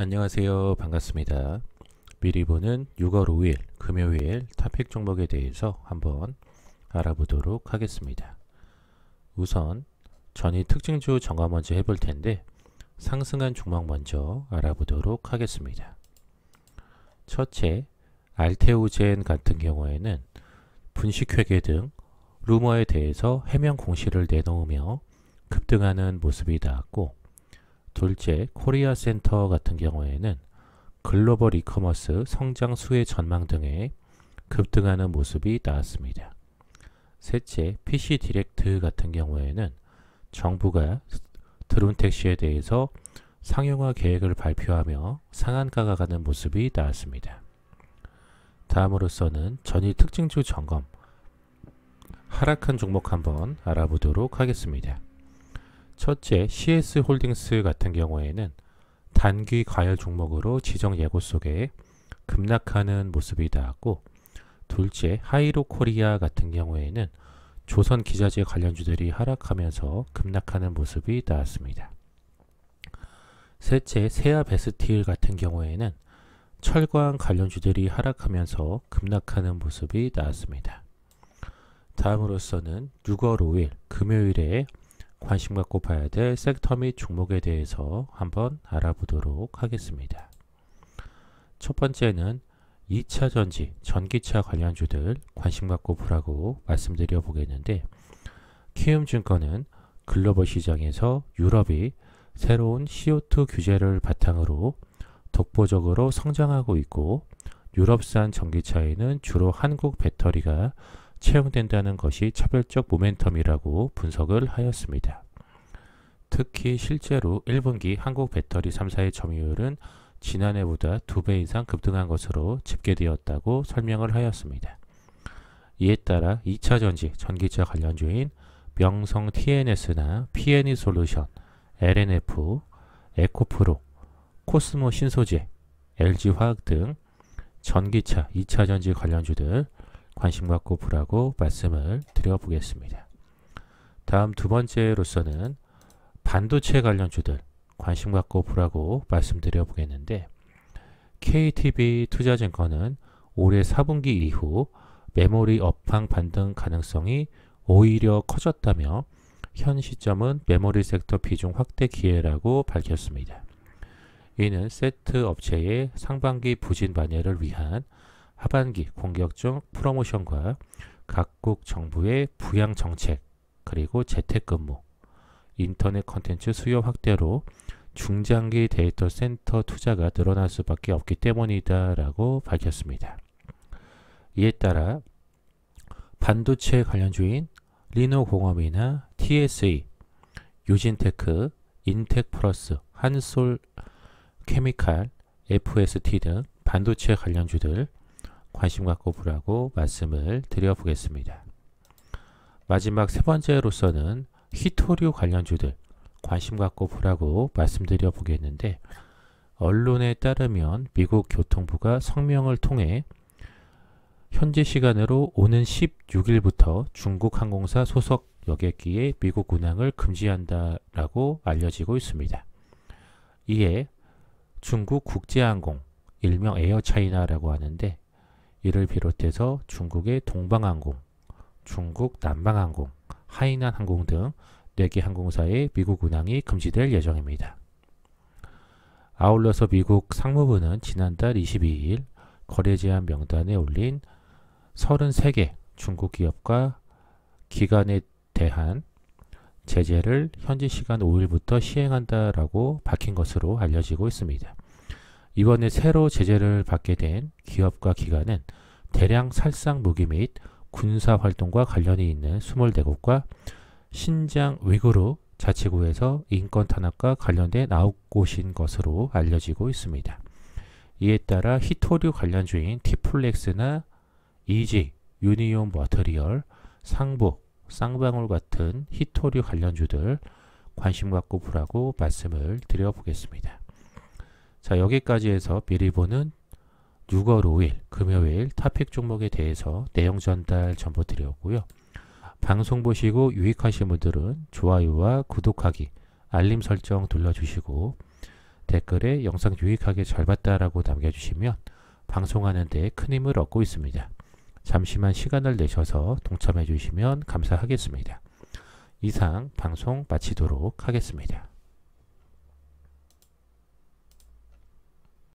안녕하세요. 반갑습니다. 미리 보는 6월 5일 금요일 토픽 종목에 대해서 한번 알아보도록 하겠습니다. 우선 전일 특징주 점검 먼저 해볼 텐데 상승한 종목 먼저 알아보도록 하겠습니다. 첫째, 알테오젠 같은 경우에는 분식회계 등 루머에 대해서 해명 공시를 내놓으며 급등하는 모습이 나왔고, 둘째, 코리아 센터 같은 경우에는 글로벌 이커머스 성장 수혜 전망 등에 급등하는 모습이 나왔습니다. 셋째, PC 디렉트 같은 경우에는 정부가 드론 택시에 대해서 상용화 계획을 발표하며 상한가가 가는 모습이 나왔습니다. 다음으로서는 전일 특징주 점검, 하락한 종목 한번 알아보도록 하겠습니다. 첫째, CS홀딩스 같은 경우에는 단기 과열 종목으로 지정 예고 속에 급락하는 모습이 나왔고, 둘째, 하이로코리아 같은 경우에는 조선 기자재 관련주들이 하락하면서 급락하는 모습이 나왔습니다. 셋째, 세아베스틸 같은 경우에는 철강 관련주들이 하락하면서 급락하는 모습이 나왔습니다. 다음으로서는 6월 5일 금요일에 관심 갖고 봐야 될 섹터 및 종목에 대해서 한번 알아보도록 하겠습니다. 첫 번째는 2차 전지, 전기차 관련주들 관심 갖고 보라고 말씀드려 보겠는데, 키움증권은 글로벌 시장에서 유럽이 새로운 CO2 규제를 바탕으로 독보적으로 성장하고 있고, 유럽산 전기차에는 주로 한국 배터리가 채용된다는 것이 차별적 모멘텀이라고 분석을 하였습니다. 특히 실제로 1분기 한국 배터리 3사의 점유율은 지난해보다 2배 이상 급등한 것으로 집계되었다고 설명을 하였습니다. 이에 따라 2차 전지, 전기차 관련주인 명성 TNS나 PNE 솔루션, LNF, 에코프로, 코스모 신소재, LG화학 등 전기차, 2차 전지 관련주들 관심 갖고 보라고 말씀을 드려보겠습니다. 다음 두 번째로서는 반도체 관련주들 관심 갖고 보라고 말씀드려 보겠는데, KTB 투자증권은 올해 4분기 이후 메모리 업황 반등 가능성이 오히려 커졌다며 현 시점은 메모리 섹터 비중 확대 기회라고 밝혔습니다. 이는 세트 업체의 상반기 부진 반열을 위한 하반기 공격적 프로모션과 각국 정부의 부양 정책, 그리고 재택근무, 인터넷 콘텐츠 수요 확대로 중장기 데이터 센터 투자가 늘어날 수밖에 없기 때문이다 라고 밝혔습니다. 이에 따라 반도체 관련주인 리노공업이나 TSE, 유진테크, 인텍플러스, 한솔케미칼, FST 등 반도체 관련주들 관심 갖고 보라고 말씀을 드려보겠습니다. 마지막 세 번째로서는 히토류 관련주들 관심 갖고 보라고 말씀드려 보겠는데, 언론에 따르면 미국 교통부가 성명을 통해 현지 시간으로 오는 16일부터 중국 항공사 소속 여객기의 미국 운항을 금지한다라고 알려지고 있습니다. 이에 중국 국제항공, 일명 에어차이나라고 하는데, 이를 비롯해서 중국의 동방항공, 중국 남방항공, 하이난항공 등 4개 항공사의 미국 운항이 금지될 예정입니다. 아울러서 미국 상무부는 지난달 22일 거래 제한 명단에 올린 33개 중국 기업과 기관에 대한 제재를 현지 시간 5일부터 시행한다라고 밝힌 것으로 알려지고 있습니다. 이번에 새로 제재를 받게 된 기업과 기관은 대량 살상 무기 및 군사활동과 관련이 있는 24곳과 신장 위구르 자치구에서 인권 탄압과 관련된 9곳인 것으로 알려지고 있습니다. 이에 따라 히토류 관련주인 디플렉스나 이지, 유니온 머터리얼, 상복, 쌍방울 같은 히토류 관련주들 관심 갖고 보라고 말씀을 드려보겠습니다. 자, 여기까지 해서 미리 보는 6월 5일 금요일 토픽 종목에 대해서 내용 전달 전부 드렸고요. 방송 보시고 유익하신 분들은 좋아요와 구독하기, 알림 설정 눌러주시고, 댓글에 영상 유익하게 잘 봤다라고 남겨주시면 방송하는 데 큰 힘을 얻고 있습니다. 잠시만 시간을 내셔서 동참해 주시면 감사하겠습니다. 이상 방송 마치도록 하겠습니다.